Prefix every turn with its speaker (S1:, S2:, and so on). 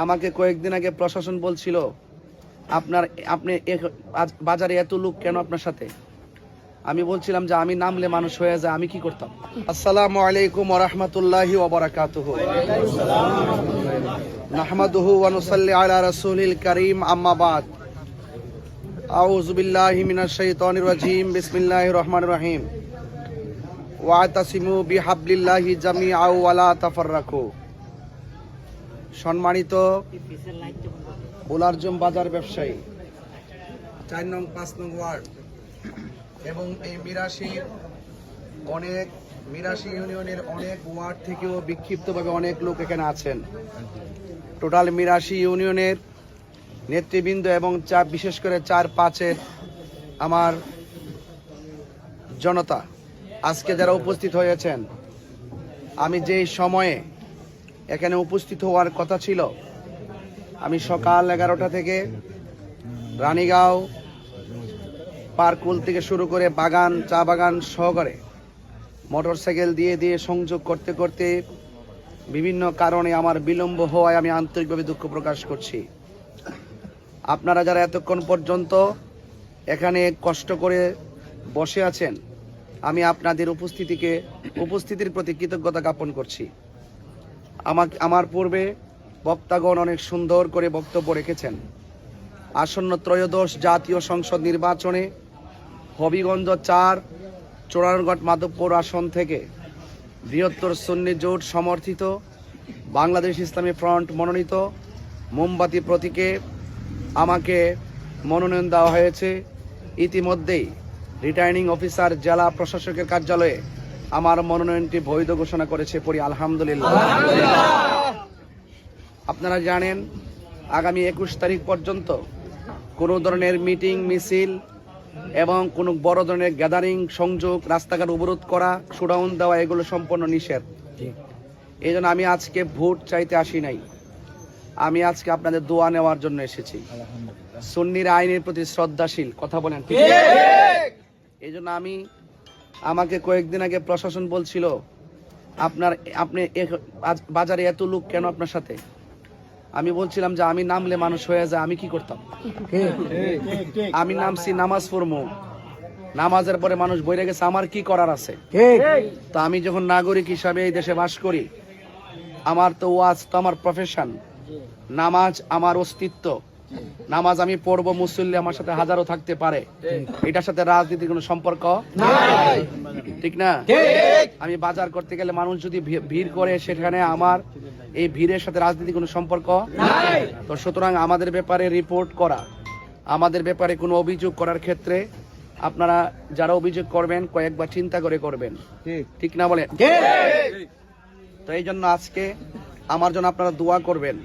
S1: আমাকে কয়েকদিন আগে প্রশাসন বলছিল আপনি বাজারে এত লোক কেন আপনার সাথে। আমি বলছিলাম যে আমি নামলে মানুষ হয়ে যায়, আমি কি করতাম। আসসালামু আলাইকুম ওয়া রাহমাতুল্লাহি ওয়া বারাকাতুহু। নাহমাদুহু ওয়া নুসাল্লি আলা রাসূলিল কারীম, আম্মা বাদ। আউযু বিল্লাহি মিনাশ শাইতানির রাজীম, বিসমিল্লাহির রহমানির রহিম। ওয়াতাসিমু বিহাবলিল্লাহি জামিআ ওয়া লা তাফাররাকু। সম্মানিত বোলারজম বাজার ব্যবসায়ী, 4 নং 5 নং ওয়ার্ড এবং এই মিরাশি ইউনিয়নের অনেক ওয়ার্ড থেকেও বিক্ষিপ্তভাবে অনেক লোক এখানে আছেন। টোটাল মিরাশি ইউনিয়নের নেতৃবৃন্দ এবং বিশেষ করে 4-5-এর আমার জনতা আজকে যারা উপস্থিত হয়েছেন, আমি যেই সময়ে এখানে উপস্থিত হওয়ার কথা ছিল, আমি সকাল 11টা থেকে রানীগাঁও পার্কুল থেকে শুরু করে বাগান, চা বাগান সহকারে মোটরসাইকেল দিয়ে সংযোগ করতে করতে বিভিন্ন কারণে আমার বিলম্ব হওয়ায় আমি আন্তরিকভাবে দুঃখ প্রকাশ করছি। আপনারা যারা এতক্ষণ পর্যন্ত এখানে কষ্ট করে বসে আছেন, আমি আপনাদের উপস্থিতির প্রতি কৃতজ্ঞতা জ্ঞাপন করছি। আমার পূর্বে বক্তাগণ অনেক সুন্দর করে বক্তব্য রেখেছেন। আসন্ন ত্রয়োদশ জাতীয় সংসদ নির্বাচনে হবিগঞ্জ 4 চোরারঘাট মাধবপুর আসন থেকে বৃহত্তর সুন্নি জোট সমর্থিত বাংলাদেশ ইসলামী ফ্রন্ট মনোনীত মোমবাতি প্রতীকে আমাকে মনোনয়ন দেওয়া হয়েছে। ইতিমধ্যেই রিটার্নিং অফিসার জেলা প্রশাসকের কার্যালয়ে আমার মনোনয়নটি বৈধ ঘোষণা করেছে। পড়ি আলহামদুলিল্লাহ। আপনারা জানেন, আগামী 21 তারিখ পর্যন্ত কোনো ধরনের মিটিং মিছিল এবং কোনো বড় ধরনের গ্যাদারিং, সংযোগ, রাস্তাঘাট অবরোধ করা, শোডাউন দেওয়া এগুলো সম্পূর্ণ নিষেধ। এই জন্য আমি আজকে ভোট চাইতে আসি নাই, আমি আজকে আপনাদের দোয়া নেওয়ার জন্য এসেছি। সুন্নির আইনের প্রতি শ্রদ্ধাশীল, কথা বলেন ঠিক? এই জন্য আমাকে কয়েকদিন আগে প্রশাসন বলছিল আপনি বাজারে এত লোক কেন আপনার সাথে। আমি বলছিলাম যে আমি নামলে মানুষ হয়ে যায়, আমি কি করতাম। আমি নামছি নামাজ পড়বো, নামাজের পরে মানুষ বইরে গেছে, আমার কি করার আছে। তো আমি যখন নাগরিক হিসাবে এই দেশে বাস করি, আমার তো ওয়াজ তো আমার প্রফেশন, নামাজ আমার অস্তিত্ব। নামাজ আমি পড়বো, মুসল্লি আমার সাথে হাজারো থাকতে পারে, এটার সাথে রাজনীতির কোনো সম্পর্ক ঠিক না। আমি বাজার করতে গেলে মানুষ যদি ভিড় করে, সেখানে আমার এই ভিড়ের সাথে রাজনীতির কোনো সম্পর্ক তো সুতরাং আমাদের ব্যাপারে রিপোর্ট করা, আমাদের ব্যাপারে কোনো অভিযোগ করার ক্ষেত্রে আপনারা যারা অভিযোগ করবেন কয়েকবার চিন্তা করে করবেন, ঠিক না বলেন? তো এই জন্য আজকে আমার জন্য আপনারা দোয়া করবেন।